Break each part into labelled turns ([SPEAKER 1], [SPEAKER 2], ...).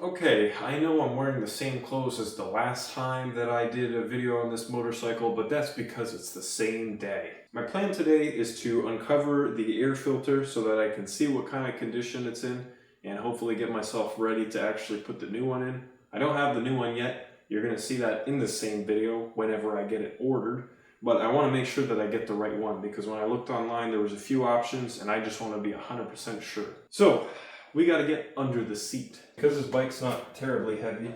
[SPEAKER 1] Okay, I know I'm wearing the same clothes as the last time that I did a video on this motorcycle, but that's because it's the same day. My plan today is to uncover the air filter so that I can see what kind of condition it's in and hopefully get myself ready to actually put the new one in. I don't have the new one yet. You're going to see that in the same video whenever I get it ordered. But I want to make sure that I get the right one because when I looked online there was a few options and I just want to be 100% sure. So we got to get under the seat. Because this bike's not terribly heavy,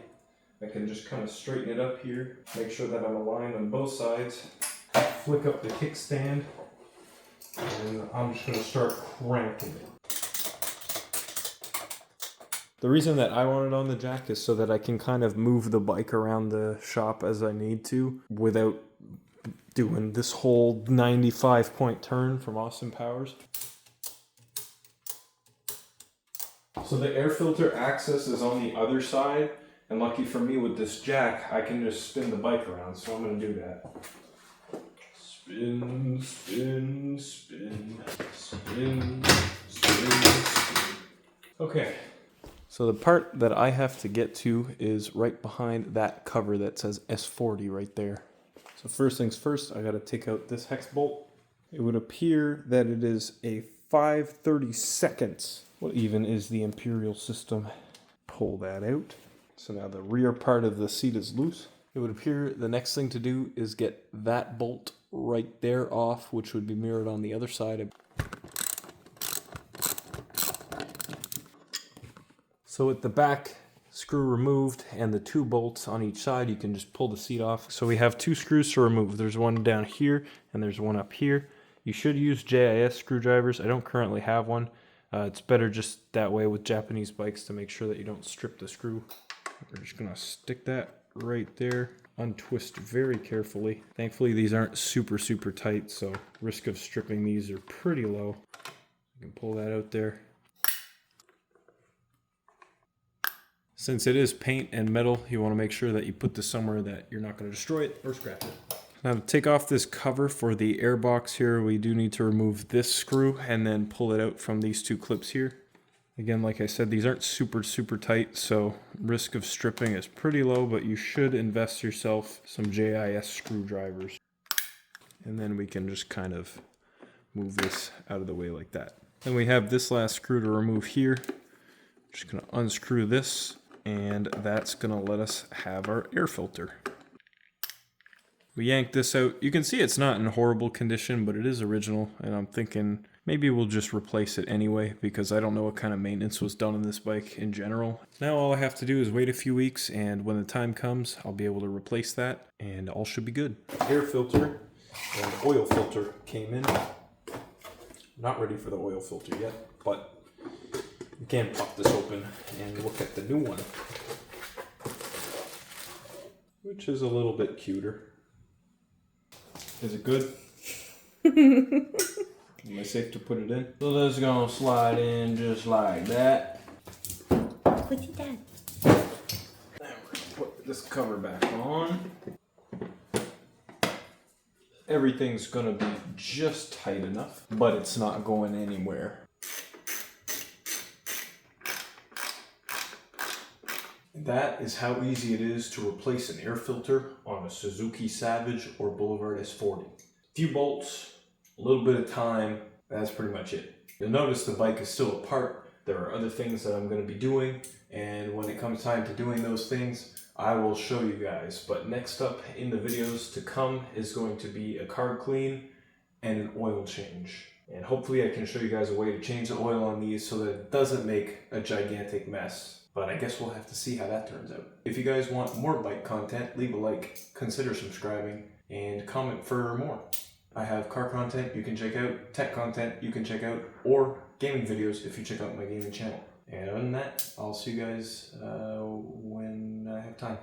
[SPEAKER 1] I can just kind of straighten it up here, make sure that I'm aligned on both sides, flick up the kickstand, and I'm just going to start cranking it. The reason that I want it on the jack is so that I can kind of move the bike around the shop as I need to without doing this whole 95-point turn from Austin Powers. So the air filter access is on the other side, and lucky for me with this jack, I can just spin the bike around, so I'm going to do that. Spin, spin, spin, spin, spin, spin. Okay. So the part that I have to get to is right behind that cover that says S40 right there. So first things first, I got to take out this hex bolt. It would appear that it is a 5/32. What even is the imperial system? Pull that out. So now the rear part of the seat is loose. It would appear the next thing to do is get that bolt right there off, which would be mirrored on the other side. So with the back screw removed and the two bolts on each side, you can just pull the seat off. So we have two screws to remove. There's one down here and there's one up here. You should use JIS screwdrivers. I don't currently have one. It's better just that way with Japanese bikes to make sure that you don't strip the screw. We're just gonna stick that right there, untwist very carefully. Thankfully these aren't super tight, so risk of stripping these are pretty low. You can pull that out there. Since it is paint and metal, you want to make sure that you put this somewhere that you're not going to destroy it or scratch it. Now to take off this cover for the air box here, we do need to remove this screw and then pull it out from these two clips here. Again, like I said, these aren't super tight, so risk of stripping is pretty low, but you should invest yourself some JIS screwdrivers. And then we can just kind of move this out of the way like that. Then we have this last screw to remove here. Just going to unscrew this, and that's going to let us have our air filter. We yank this out. You can see it's not in horrible condition, but it is original, and I'm thinking maybe we'll just replace it anyway because I don't know what kind of maintenance was done on this bike in general. Now all I have to do is wait a few weeks, and when the time comes, I'll be able to replace that, and all should be good. Air filter and oil filter came in. Not ready for the oil filter yet, but you can pop this open and look at the new one, which is a little bit cuter. Is it good? Am I safe to put it in? So this is gonna slide in just like that.
[SPEAKER 2] Put it down.
[SPEAKER 1] And we're gonna put this cover back on. Everything's gonna be just tight enough, but it's not going anywhere. That is how easy it is to replace an air filter on a Suzuki Savage or Boulevard S40. Few bolts, a little bit of time, that's pretty much it. You'll notice the bike is still apart. There are other things that I'm going to be doing, and when it comes time to doing those things, I will show you guys. But next up in the videos to come is going to be a carb clean and an oil change. And hopefully I can show you guys a way to change the oil on these so that it doesn't make a gigantic mess. But I guess we'll have to see how that turns out. If you guys want more bike content, leave a like, consider subscribing, and comment for more. I have car content you can check out, tech content you can check out, or gaming videos if you check out my gaming channel. And other than that, I'll see you guys when I have time.